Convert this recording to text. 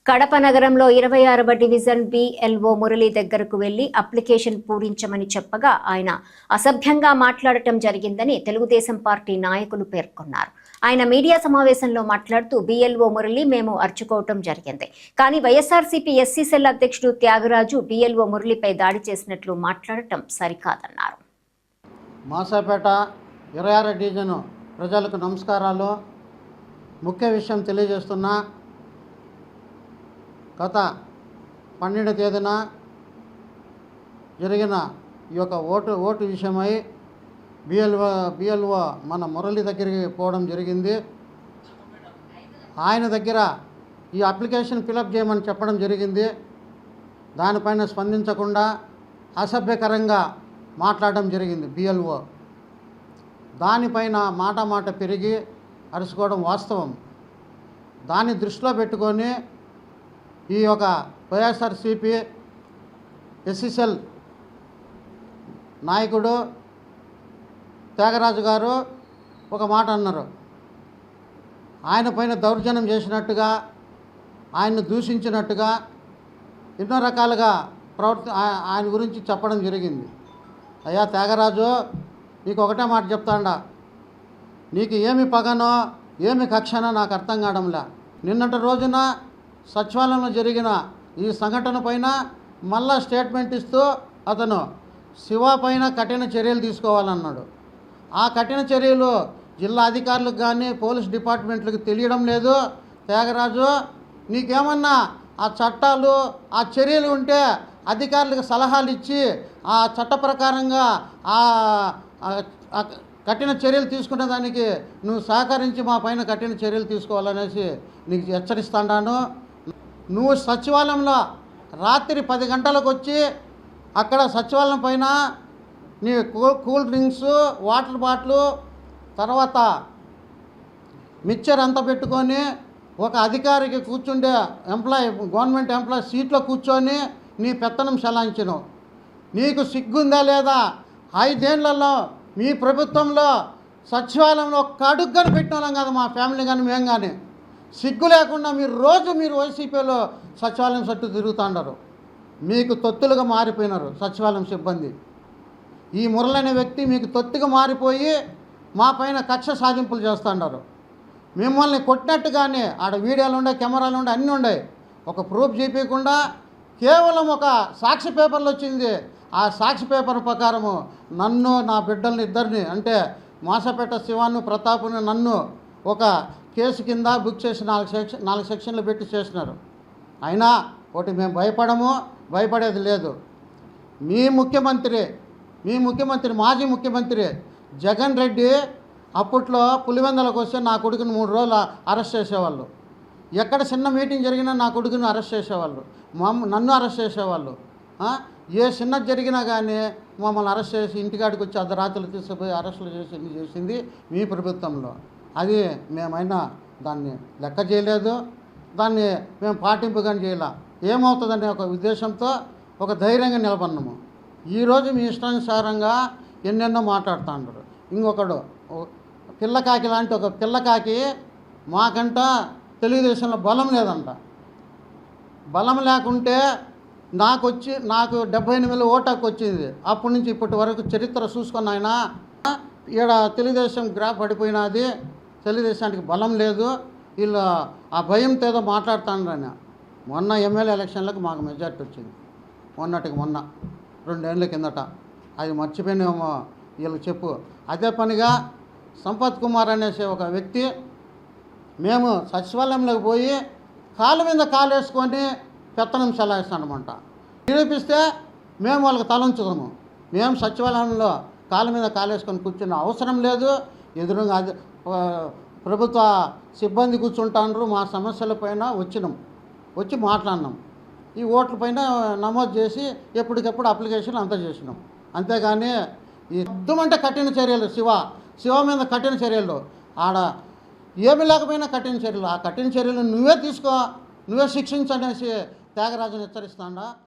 కడప నగరంలో 26వ division BLO Murali దగ్గరకు వెళ్లి అప్లికేషన్ పూరించమని చెప్పగా ఆయన అసభ్యంగా మాట్లాడటం జరిగిందని తెలుగుదేశం పార్టీ నాయకులు పేర్కొన్నారు. ఆయన మీడియా సమావేశంలో మాట్లాడుతూ బిఎల్ఓ మురళి మేము అర్చుకోవటం జరిగింది, కానీ వైఎస్ఆర్సీపీ ఎస్సీ సెల్ అధ్యక్షుడు త్యాగరాజు బిఎల్ఓ మురళిపై దాడి చేసినట్లు మాట్లాడటం సరికాదన్నారు. మాసాపేట 26వ డివిజన్ ప్రజలకు నమస్కారాలు. ముఖ్య విషయం తెలియజేస్తున్నా, గత 12వ తేదీన జరిగిన ఈ యొక్క ఓటు విషయమై బిఎల్ఓ మన మురళి దగ్గరికి పోవడం జరిగింది. ఆయన దగ్గర ఈ అప్లికేషన్ ఫిలప్ చేయమని చెప్పడం జరిగింది. దానిపైన స్పందించకుండా అసభ్యకరంగా మాట్లాడడం జరిగింది బిఎల్ఓ. దానిపైన మాట పెరిగి అరుచుకోవడం వాస్తవం. దాన్ని దృష్టిలో పెట్టుకొని ఈ యొక్క వైఎస్ఆర్సీపీ ఎస్సీ సెల్ నాయకుడు త్యాగరాజు గారు ఒక మాట అన్నారు. ఆయన పైన దౌర్జన్యం చేసినట్టుగా, ఆయన్ను దూషించినట్టుగా ఎన్నో రకాలుగా ఆయన గురించి చెప్పడం జరిగింది. అయ్యా త్యాగరాజు, నీకు ఒకటే మాట చెప్తాండా, నీకు ఏమి పగనో ఏమి కక్షనో నాకు అర్థం కావడంలే. నిన్నటి రోజున సచివాలయంలో జరిగిన ఈ సంఘటన పైన మళ్ళా స్టేట్మెంట్ ఇస్తూ అతను శివ పైన కఠిన చర్యలు తీసుకోవాలన్నాడు. ఆ కఠిన చర్యలు జిల్లా అధికారులకు కానీ పోలీస్ డిపార్ట్మెంట్లకు తెలియడం లేదు. త్యాగరాజు, నీకేమన్నా ఆ చట్టాలు ఆ చర్యలు ఉంటే అధికారులకు సలహాలు ఇచ్చి ఆ చట్ట ప్రకారంగా కఠిన చర్యలు తీసుకునే దానికి నువ్వు సహకరించి మా పైన కఠిన చర్యలు తీసుకోవాలనేసి నీకు హెచ్చరిస్తాను. నువ్వు సచివాలయంలో రాత్రి 10 గంటలకు వచ్చి అక్కడ సచివాలయం పైన నీ కూల్ డ్రింక్స్, వాటర్ బాటిల్, తర్వాత మిక్చర్ అంతా పెట్టుకొని ఒక అధికారికి కూర్చుండే గవర్నమెంట్ ఎంప్లాయీ సీట్లో కూర్చొని నీ పెత్తనం చెలాయించను. నీకు సిగ్గుందా లేదా? 5 ఏళ్లలో మీ ప్రభుత్వంలో సచివాలయంలో ఒక్క అడుగు కానీ పెట్టిన వాళ్ళం కాదు, మా ఫ్యామిలీ కానీ మేము కానీ. సిగ్గు లేకుండా మీరు వైసీపీలో సచివాలయం చుట్టూ తిరుగుతుంటారు. మీకు తొత్తులుగా మారిపోయినారు సచివాలయం సిబ్బంది. ఈ మురళి అనే వ్యక్తి మీకు తొత్తుగా మారిపోయి మా పైన కక్ష సాధింపులు చేస్తున్నారు. మిమ్మల్ని కొట్టినట్టుగానే ఆడ వీడియోలు ఉండే, కెమెరాలు ఉండే, అన్నీ ఉన్నాయి. ఒక ప్రూఫ్ చూపించకుండా కేవలం ఒక సాక్షి పేపర్లు వచ్చింది. ఆ సాక్షి పేపర్ ప్రకారము నన్ను, నా బిడ్డల్ని ఇద్దరిని, అంటే మాసాపేట శివాను, ప్రతాపుని, నన్ను ఒక కేసు కింద బుక్ చేసి 4 సెక్షన్లు పెట్టి చేసినారు. అయినా ఒకటి మేము భయపడేది లేదు. మీ ముఖ్యమంత్రి మాజీ ముఖ్యమంత్రి జగన్ రెడ్డి అప్పట్లో పులివెందలకు వస్తే నా కొడుకుని 3 రోజులు అరెస్ట్ చేసేవాళ్ళు. ఎక్కడ చిన్న మీటింగ్ జరిగినా నా కొడుకుని అరెస్ట్ చేసేవాళ్ళు, నన్ను అరెస్ట్ చేసేవాళ్ళు. ఏ చిన్న జరిగినా కానీ మమ్మల్ని అరెస్ట్ చేసి ఇంటికాడికి వచ్చి అర్ధరాత్రులు తీసుకుపోయి అరెస్టులు చేసింది మీ ప్రభుత్వంలో. అది మేమైనా దాన్ని లెక్క చేయలేదు, దాన్ని మేము పాటింపు కానీ చేయాల. ఏమవుతుందనే ఒక ఉద్దేశంతో ఒక ధైర్యంగా నిలబడినాము. ఈరోజు మీ ఇష్టానుసారంగా ఎన్నెన్నో మాట్లాడుతున్నారు. ఇంకొకడు పిల్లకాకి లాంటి ఒక పిల్లకాకి మాకంట తెలుగుదేశంలో బలం లేదంట. బలం లేకుంటే నాకు 78,000 ఓటు హక్కు వచ్చింది. అప్పటి నుంచి ఇప్పటి వరకు చరిత్ర చూసుకున్న ఆయన ఈడ తెలుగుదేశం గ్రాఫ్ పడిపోయినది, తెలుగుదేశానికి బలం లేదు, వీళ్ళు ఆ భయంతో ఏదో మాట్లాడుతాను. మొన్న ఎమ్మెల్యే ఎలక్షన్లకు మాకు మెజార్టీ వచ్చింది, మొన్న 2 ఏళ్ళ కిందట. అది మర్చిపోయినేమో వీళ్ళు చెప్పు. అదే పనిగా సంపత్ కుమార్ అనేసి ఒక వ్యక్తి, మేము సచివాలయంలోకి పోయి కాళ్ళ మీద కాలు వేసుకొని పెత్తనం చెలాయిస్తానమాట. నిరూపిస్తే మేము వాళ్ళకి తలంచుదాము. మేము సచివాలయంలో కాళ్ళ మీద కాలేసుకొని కూర్చున్న అవసరం లేదు. ఎదురుగా ప్రభుత్వ సిబ్బంది కూర్చుంటాండ్రు. మా సమస్యలపైన వచ్చి మాట్లాడినాం. ఈ ఓట్లపైన నమోదు చేసి ఎప్పటికప్పుడు అప్లికేషన్ అంతా చేసినాం. అంతేగాని ఈ యుద్ధమంటే కఠిన చర్యలు, శివ మీద కఠిన చర్యలు, ఆడ ఏమి లేకపోయినా కఠిన చర్యలు. ఆ కఠిన చర్యలు నువ్వే తీసుకో, నువ్వే శిక్షించనేసి త్యాగరాజుని హెచ్చరిస్తాడా.